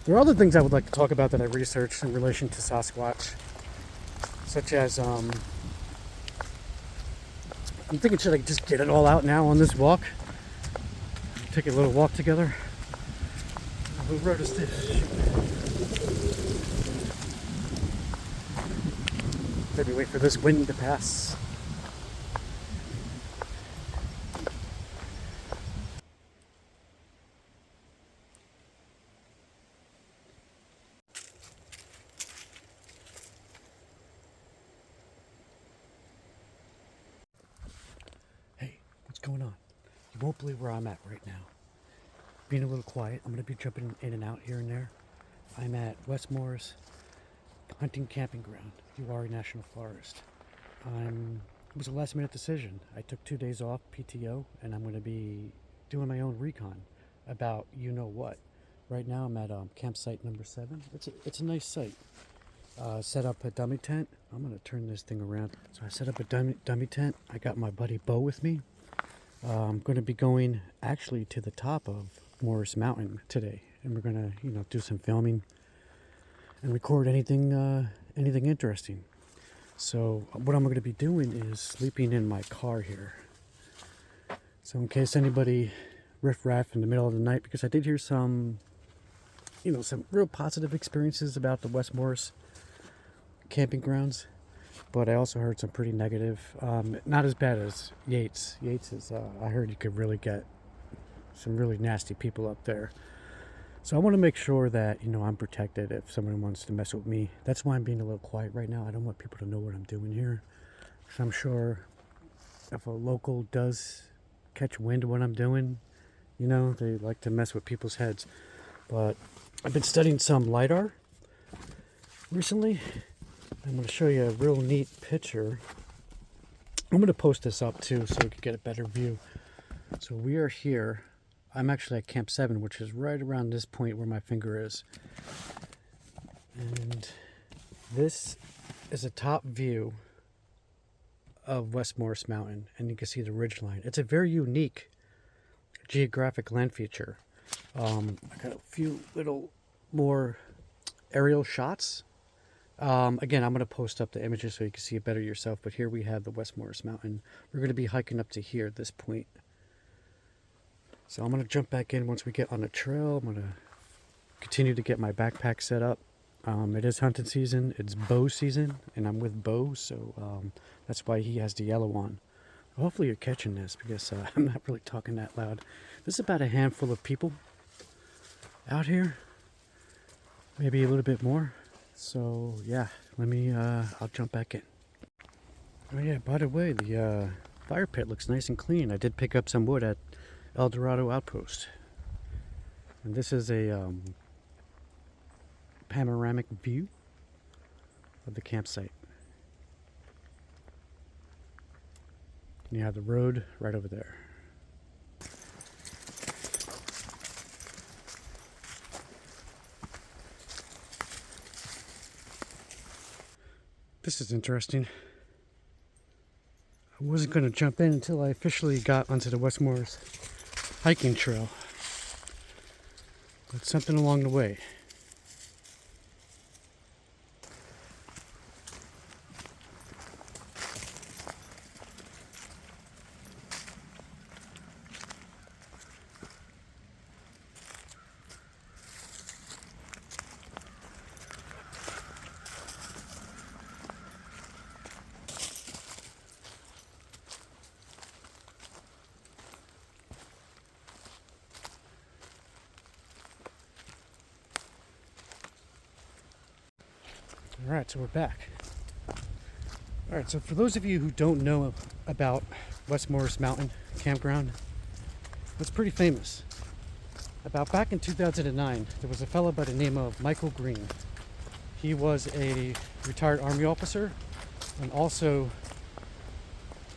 There are other things I would like to talk about that I researched in relation to Sasquatch, such as I'm thinking, should I just get it all out now on this walk? Take a little walk together. Who road is this? Maybe wait for this wind to pass. Hey, what's going on? You won't believe where I'm at right now. Being a little quiet, I'm going to be jumping in and out here and there. I'm at West Morris Hunting Camping Ground, Uwharrie National Forest. It was a last minute decision. I took 2 days off PTO and I'm going to be doing my own recon about you know what. Right now I'm at campsite number 7. It's a nice site. Set up a dummy tent. I'm going to turn this thing around. So I set up a dummy tent. I got my buddy Bo with me. I'm going to be going actually to the top of Morris Mountain today, and we're going to do some filming and record anything interesting. So what I'm going to be doing is sleeping in my car here. So in case anybody riff-raff in the middle of the night, because I did hear some real positive experiences about the West Morris camping grounds, but I also heard some pretty negative. Not as bad as Yates. Yates is, I heard you could really get some really nasty people up there. So I want to make sure that, I'm protected if someone wants to mess with me. That's why I'm being a little quiet right now. I don't want people to know what I'm doing here. So I'm sure if a local does catch wind of what I'm doing, they like to mess with people's heads. But I've been studying some lidar recently. I'm going to show you a real neat picture. I'm going to post this up too so you can get a better view. So we are here. I'm actually at Camp 7, which is right around this point where my finger is. And this is a top view of West Morris Mountain, and you can see the ridge line. It's a very unique geographic land feature. I got a few little more aerial shots. Again, I'm going to post up the images so you can see it better yourself, but here we have the West Morris Mountain. We're going to be hiking up to here at this point. So I'm going to jump back in once we get on the trail. I'm going to continue to get my backpack set up. It is hunting season. It's bow season, and I'm with Bo, so that's why he has the yellow on. Hopefully you're catching this because I'm not really talking that loud. There's about a handful of people out here, maybe a little bit more. So yeah, I'll jump back in. Oh yeah, by the way, the fire pit looks nice and clean. I did pick up some wood at El Dorado Outpost. And this is a panoramic view of the campsite. And you have the road right over there. This is interesting. I wasn't going to jump in until I officially got onto the West Morris hiking trail. But something along the way. Alright, so we're back. Alright, so for those of you who don't know about West Morris Mountain Campground, it's pretty famous. About back in 2009, there was a fellow by the name of Michael Greene. He was a retired Army officer and also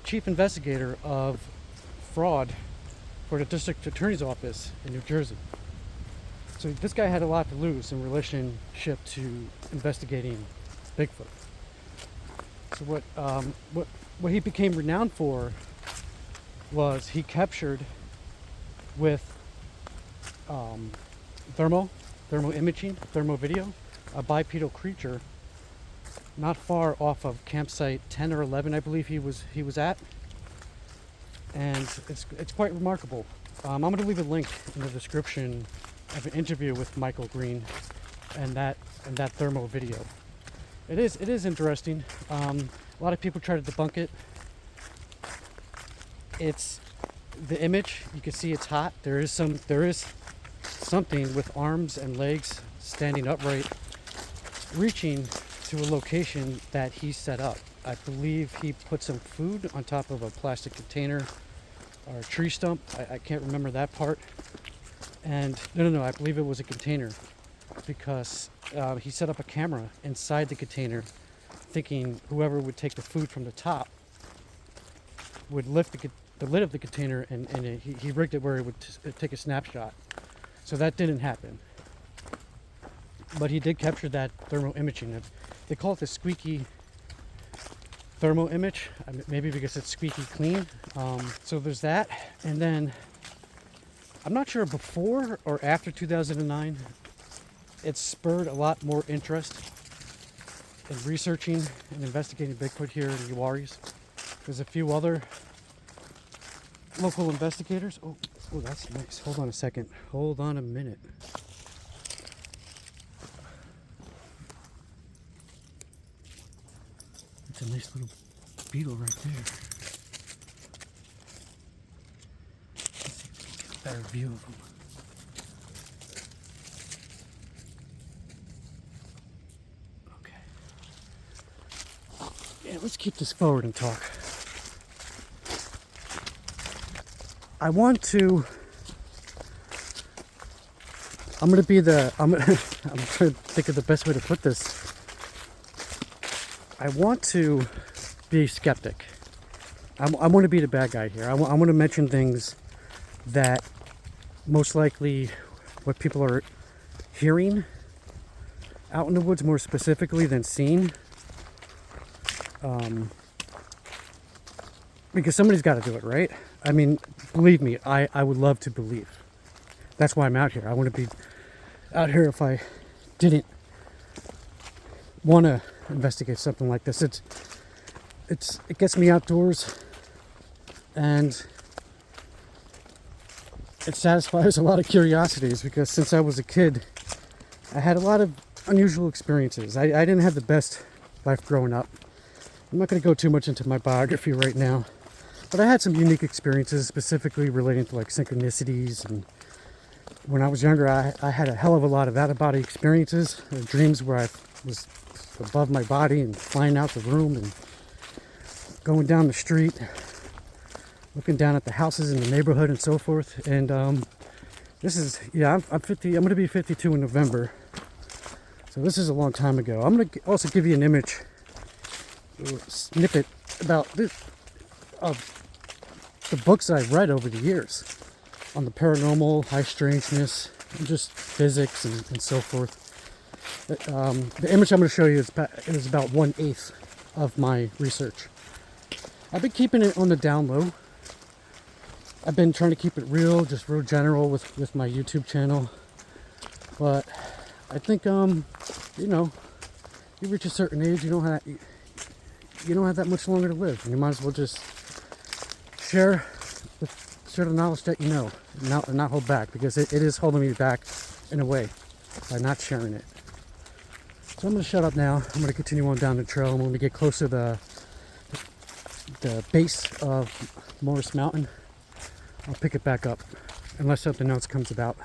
chief investigator of fraud for the district attorney's office in New Jersey. So this guy had a lot to lose in relationship to investigating Bigfoot. So what he became renowned for was he captured with thermal thermal imaging, thermal video, a bipedal creature not far off of campsite 10 or 11, I believe he was at, and it's quite remarkable. I'm going to leave a link in the description of an interview with Michael Greene and that thermal video. It is interesting. A lot of people try to debunk it. It's the image. You can see it's hot. There is something with arms and legs standing upright, reaching to a location that he set up. I believe he put some food on top of a plastic container or a tree stump. I can't remember that part. And no, I believe it was a container, because he set up a camera inside the container, thinking whoever would take the food from the top would lift the lid of the container, and he rigged it where it would take a snapshot. So that didn't happen. But he did capture that thermal imaging. They call it the Squeaky thermal image, maybe because it's squeaky clean. So there's that. And then I'm not sure before or after 2009, it spurred a lot more interest in researching and investigating Bigfoot here in the Uwharries. There's a few other local investigators. Oh, that's nice. Hold on a second. Hold on a minute. It's a nice little beetle right there. Let's see if we can get a better view of him. Okay. Yeah, let's keep this forward and talk. I'm trying to think of the best way to put this. I want to be skeptic. I want to be the bad guy here. I want to mention things that most likely what people are hearing out in the woods more specifically than seeing. Because somebody's got to do it, right? I mean, believe me, I would love to believe. That's why I'm out here. I want to be out here if I didn't want to investigate something like this. It gets me outdoors, and it satisfies a lot of curiosities, because since I was a kid, I had a lot of unusual experiences. I didn't have the best life growing up. I'm not going to go too much into my biography right now, but I had some unique experiences, specifically relating to like synchronicities. And when I was younger, I had a hell of a lot of out-of-body experiences, dreams where I was above my body and flying out the room and going down the street, looking down at the houses in the neighborhood and so forth. And this is, yeah, I'm 50. I'm going to be 52 in November, so this is a long time ago. I'm going to also give you an image, snippet about this, of the books that I've read over the years on the paranormal, high strangeness, and just physics and so forth. The image I'm going to show you is about 1/8 of my research. I've been keeping it on the down low. I've been trying to keep it real general with my YouTube channel. But I think, you reach a certain age, you don't have that much longer to live. And you might as well just share the knowledge that you know, and not hold back, because it is holding me back in a way by not sharing it. So I'm going to shut up now. I'm going to continue on down the trail, and when we get closer to the base of Morris Mountain, I'll pick it back up, unless something else comes about.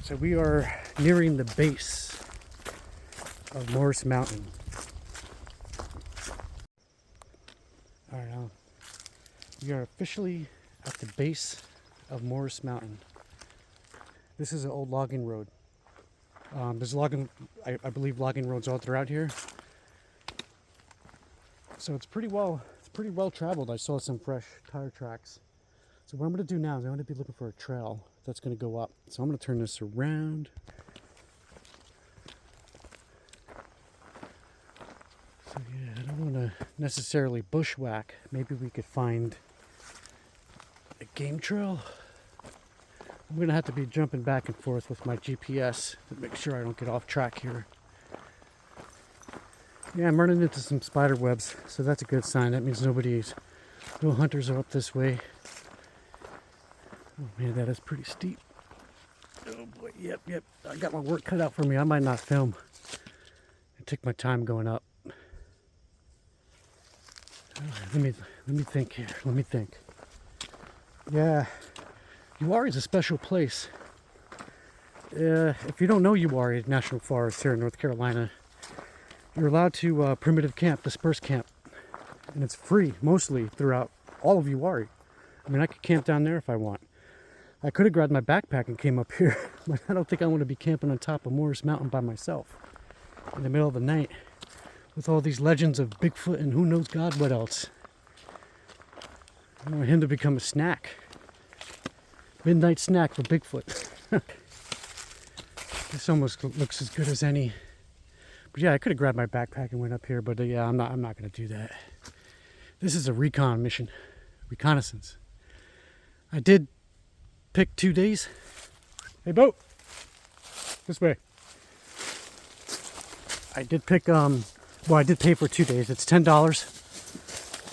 So we are nearing the base of Morris Mountain. Alright, we are officially at the base of Morris Mountain. This is an old logging road. There's logging, I believe logging roads all throughout here. So it's pretty well traveled. I saw some fresh tire tracks. So what I'm going to do now is I'm going to be looking for a trail that's going to go up. So I'm going to turn this around. So yeah, I don't want to necessarily bushwhack. Maybe we could find a game trail. I'm going to have to be jumping back and forth with my GPS to make sure I don't get off track here. Yeah, I'm running into some spider webs, so that's a good sign. That means no hunters are up this way. Oh man, that is pretty steep. Oh boy, yep. I got my work cut out for me. I might not film. I take my time going up. Let me think here. Let me think. Yeah, Uwharrie is a special place. If you don't know Uwharrie National Forest here in North Carolina, you're allowed to primitive camp, disperse camp, and it's free mostly throughout all of Uwharrie. I mean, I could camp down there if I want. I could have grabbed my backpack and came up here, but I don't think I want to be camping on top of Morris Mountain by myself in the middle of the night with all these legends of Bigfoot and who knows God what else. I want him to become a snack. Midnight snack for Bigfoot. This almost looks as good as any. But yeah, I could have grabbed my backpack and went up here, but yeah, I'm not going to do that. This is a recon mission, reconnaissance. I did pick 2 days. Hey, boat, this way. I did pick, well, I did pay for 2 days. It's $10.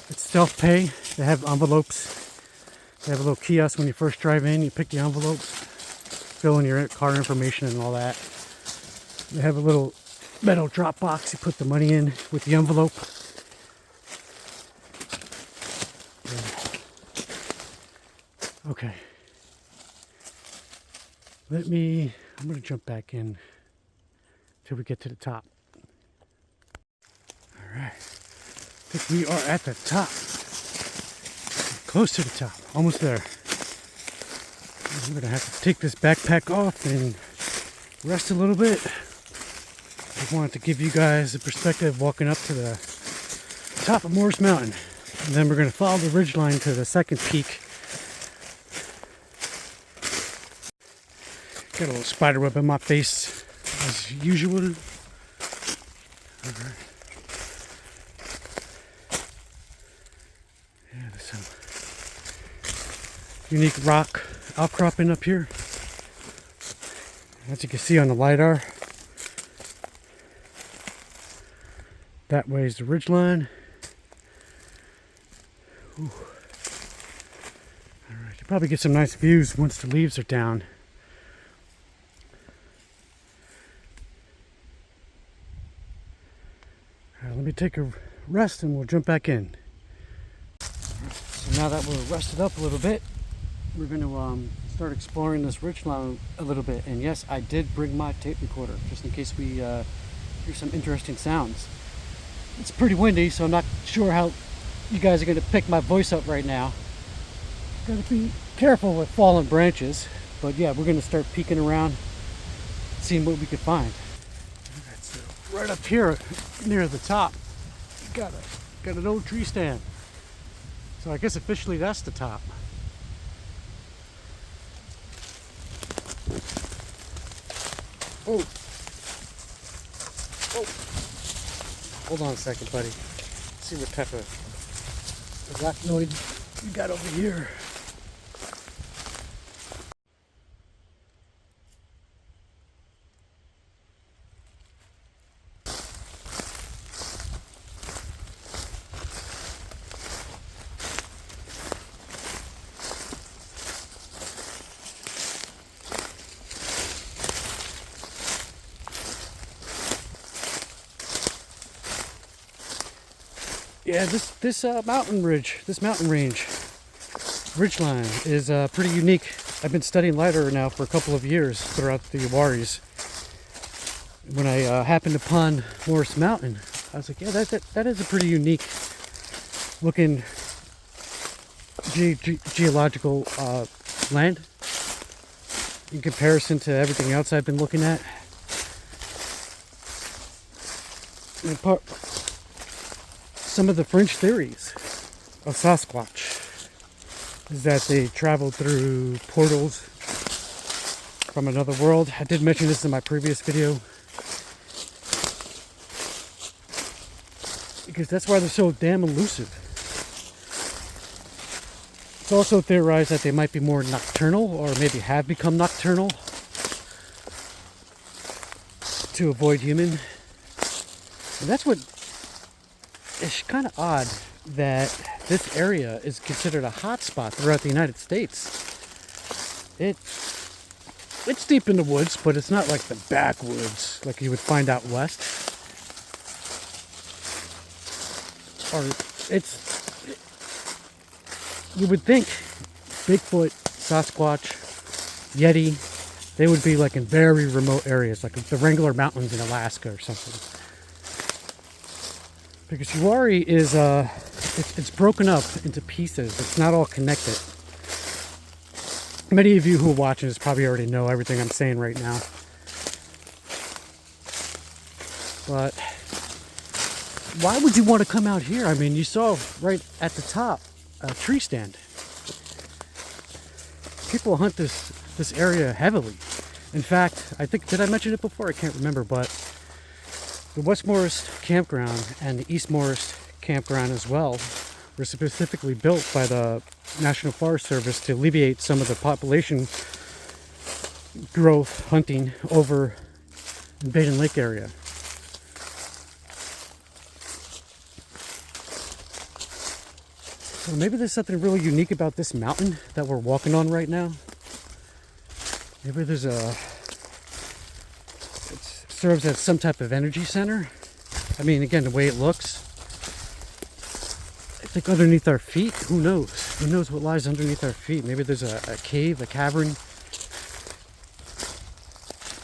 It's self-pay. They have envelopes. They have a little kiosk when you first drive in. You pick the envelopes, fill in your car information and all that. They have a little metal drop box. You put the money in with the envelope. Yeah. Okay. I'm going to jump back in till we get to the top. All right. I think we are at the top. Close to the top. Almost there. I'm going to have to take this backpack off and rest a little bit. I wanted to give you guys a perspective walking up to the top of Morris Mountain. And then we're going to follow the ridgeline to the second peak. Got a little spider web in my face, as usual. All right. Yeah, there's some unique rock outcropping up here. As you can see on the lidar, that way is the ridgeline. All right, you probably get some nice views once the leaves are down. Let me take a rest and we'll jump back in. So now that we're rested up a little bit, we're going to start exploring this ridgeline a little bit. And yes, I did bring my tape recorder just in case we hear some interesting sounds. It's pretty windy, so I'm not sure how you guys are going to pick my voice up right now. Got to be careful with fallen branches. But yeah, we're going to start peeking around, seeing what we can find. Right up here near the top, got an old tree stand. So I guess officially that's the top. Oh. Hold on a second, buddy. Let's see what type of arachnoid we got over here. Yeah, this mountain range, ridgeline is pretty unique. I've been studying lidar now for a couple of years throughout the Uwharries. When I happened upon Morris Mountain, I was like, yeah, that is a pretty unique looking geological land in comparison to everything else I've been looking at. And some of the fringe theories of Sasquatch is that they traveled through portals from another world. I did mention this in my previous video, because that's why they're so damn elusive. It's also theorized that they might be more nocturnal, or maybe have become nocturnal to avoid human. And that's what is kind of odd, that this area is considered a hot spot throughout the United States. It's deep in the woods, but it's not like the backwoods like you would find out west. Or you would think Bigfoot, Sasquatch, Yeti, they would be like in very remote areas, like the Wrangler Mountains in Alaska or something. Because Uwharrie is, it's broken up into pieces. It's not all connected. Many of you who are watching this probably already know everything I'm saying right now. But why would you want to come out here? I mean, you saw right at the top a tree stand. People hunt this area heavily. In fact, I think, did I mention it before? I can't remember, but the West Morris campground and the East Morris campground as well were specifically built by the National Forest Service to alleviate some of the population growth hunting over the Baden Lake area. So maybe there's something really unique about this mountain that we're walking on right now. Maybe there's it serves as some type of energy center. I mean, again, the way it looks, I think underneath our feet, who knows? Who knows what lies underneath our feet? Maybe there's a cave, a cavern.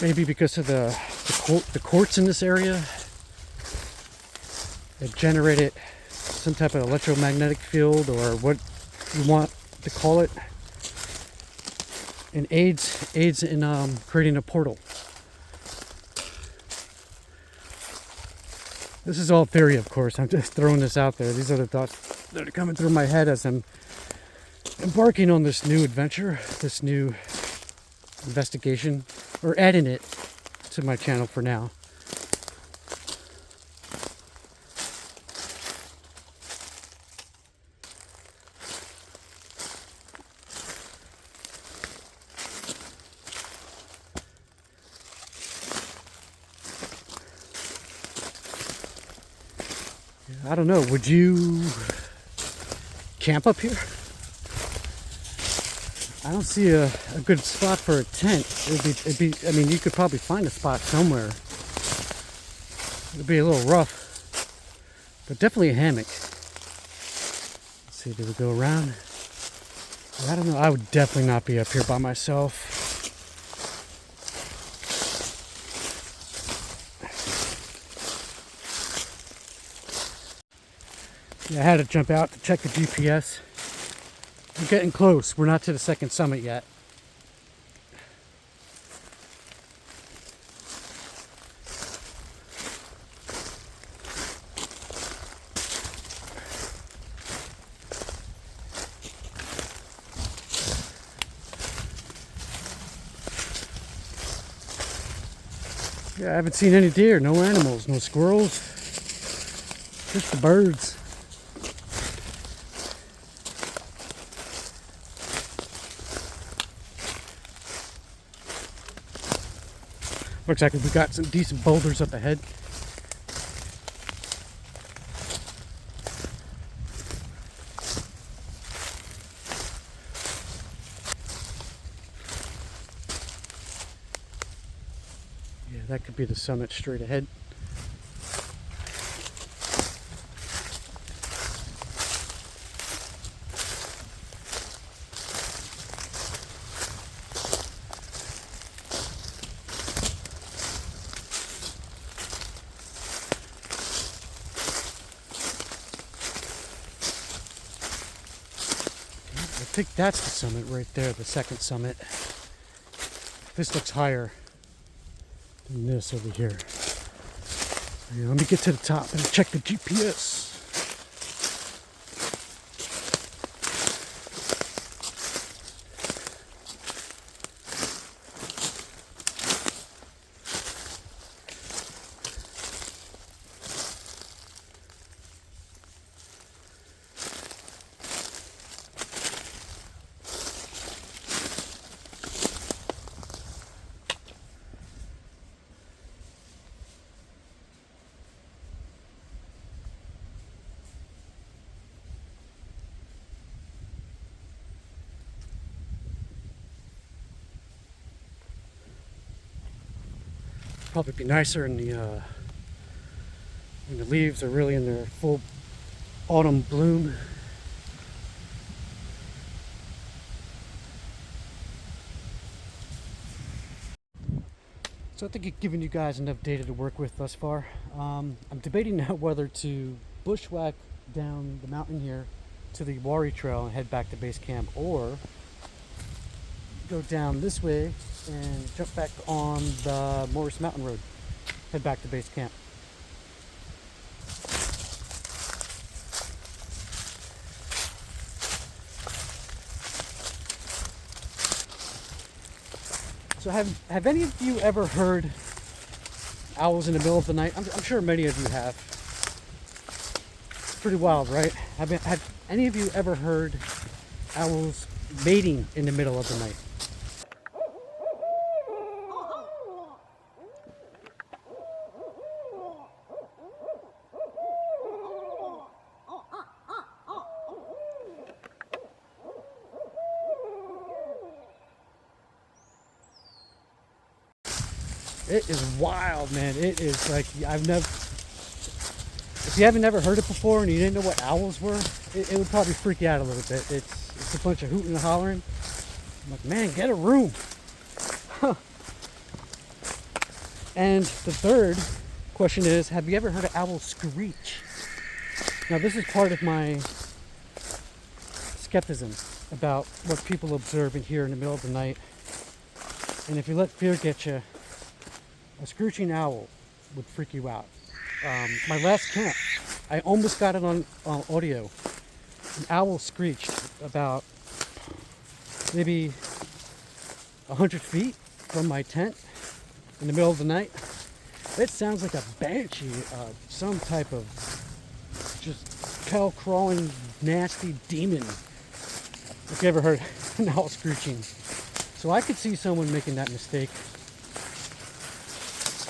Maybe because of the quartz in this area, it generated some type of electromagnetic field, or what you want to call it, and aids in creating a portal. This is all theory, of course. I'm just throwing this out there. These are the thoughts that are coming through my head as I'm embarking on this new adventure, this new investigation, or adding it to my channel for now. I don't know, would you camp up here? I don't see a good spot for a tent. It'd be, I mean, you could probably find a spot somewhere. It'd be a little rough, but definitely a hammock. Let's see, do we go around? I don't know, I would definitely not be up here by myself. Yeah, I had to jump out to check the GPS. We're getting close. We're not to the second summit yet. Yeah, I haven't seen any deer, no animals, no squirrels, just the birds. Looks like we've got some decent boulders up ahead. Yeah, that could be the summit straight ahead. think that's the summit right there, the second summit. This looks higher than this over here. Yeah, let me get to the top and check the GPS. Probably be nicer in the when the leaves are really in their full autumn bloom. So I think I've given you guys enough data to work with thus far. I'm debating now whether to bushwhack down the mountain here to the Uwharrie trail and head back to base camp, or go down this way and jump back on the Morris Mountain Road, head back to base camp. So have any of you ever heard owls in the middle of the night? I'm sure many of you have. It's pretty wild, right? Have any of you ever heard owls mating in the middle of the night? It is wild, man. It is like, if you haven't never heard it before and you didn't know what owls were, it would probably freak you out a little bit. It's a bunch of hooting and hollering. I'm like, man, get a room. Huh. And the third question is, have you ever heard an owl screech? Now, this is part of my skepticism about what people observe and hear in the middle of the night. And if you let fear get you, a screeching owl would freak you out. My last camp, I almost got it on audio. An owl screeched about maybe 100 feet from my tent in the middle of the night. It sounds like a banshee, some type of just tail-crawling, nasty demon. If you ever heard an owl screeching. So I could see someone making that mistake,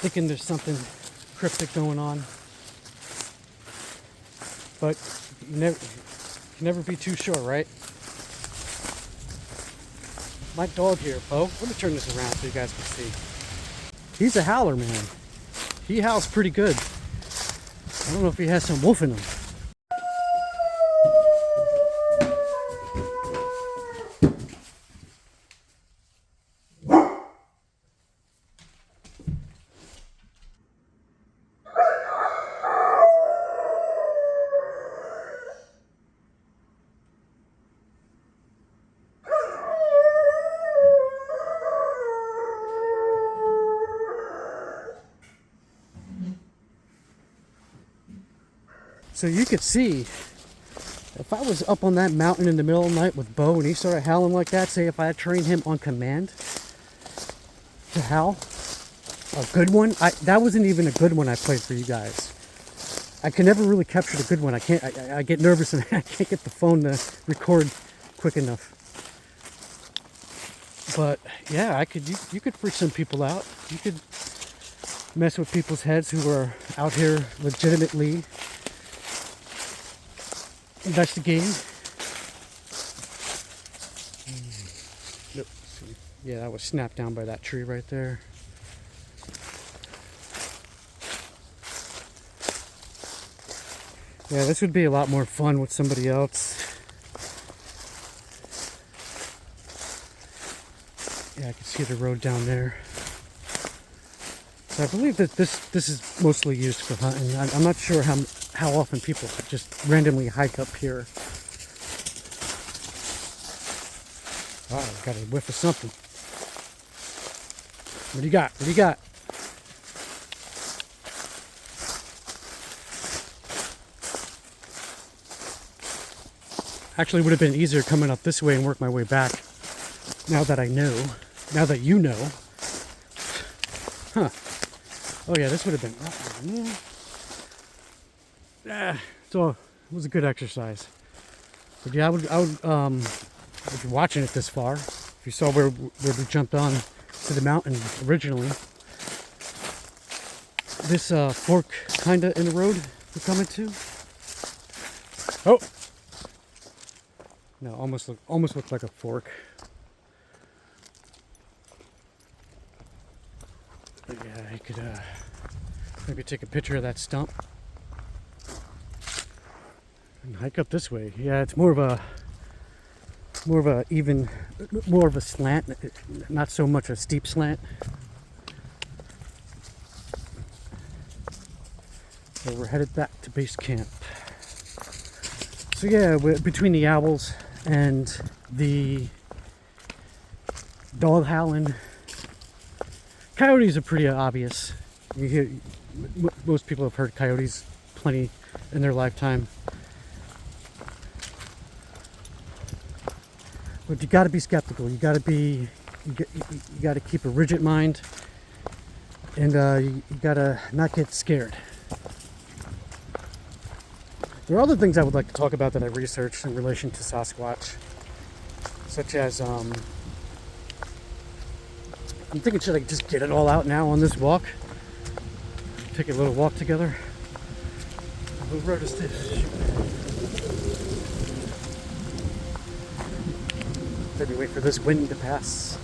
thinking there's something cryptic going on, but you can never be too sure, right? My dog here, Bo, let me turn this around so you guys can see. He's a howler, man. He howls pretty good. I don't know if he has some wolf in him. So you could see, if I was up on that mountain in the middle of the night with Bo and he started howling like that, say if I had trained him on command to howl, a good one, that wasn't even a good one I played for you guys. I can never really capture the good one. I get nervous and I can't get the phone to record quick enough. But yeah, you could freak some people out. You could mess with people's heads who are out here legitimately investigating. Nope. Yeah, that was snapped down by that tree right there. Yeah, this would be a lot more fun with somebody else. Yeah, I can see the road down there. So I believe that this is mostly used for hunting. I'm not sure how often people just randomly hike up here. got a whiff of something. What do you got? What do you got? Actually, would have been easier coming up this way and work my way back. Now that I know, now that you know. Huh. Oh yeah, this would have been. So it was a good exercise. But yeah, I would if you're watching it this far, if you saw where we jumped on to the mountain originally, this fork kind of in the road we're coming to. Oh. No, almost looked like a fork. But yeah, I could maybe take a picture of that stump and hike up this way. Yeah, it's more of a slant, not so much a steep slant. So we're headed back to base camp. So yeah, between the owls and the dog howling, coyotes are pretty obvious. You hear, most people have heard coyotes plenty in their lifetime. But you got to be skeptical. You got to keep a rigid mind, and you got to not get scared. There are other things I would like to talk about that I researched in relation to Sasquatch, such as I'm thinking, should I just get it all out now on this walk? Take a little walk together. What road is this? Maybe wait for this wind to pass.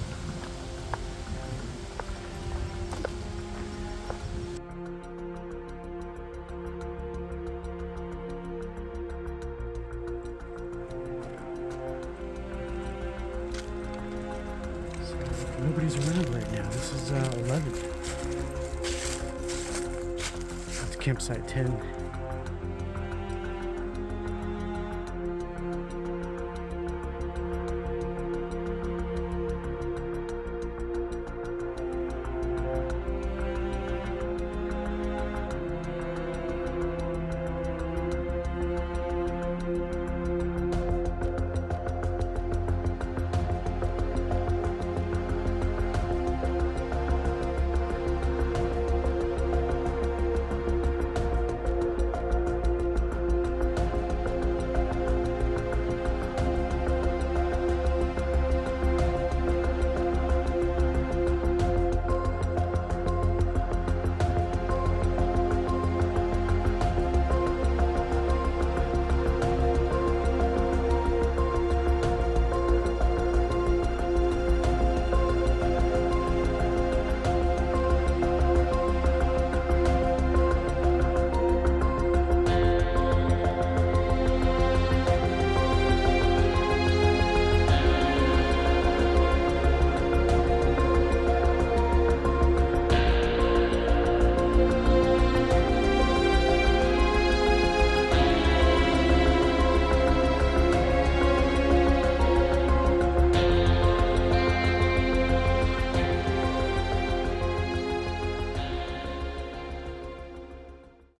Nobody's around right now. This is 11. That's campsite 10.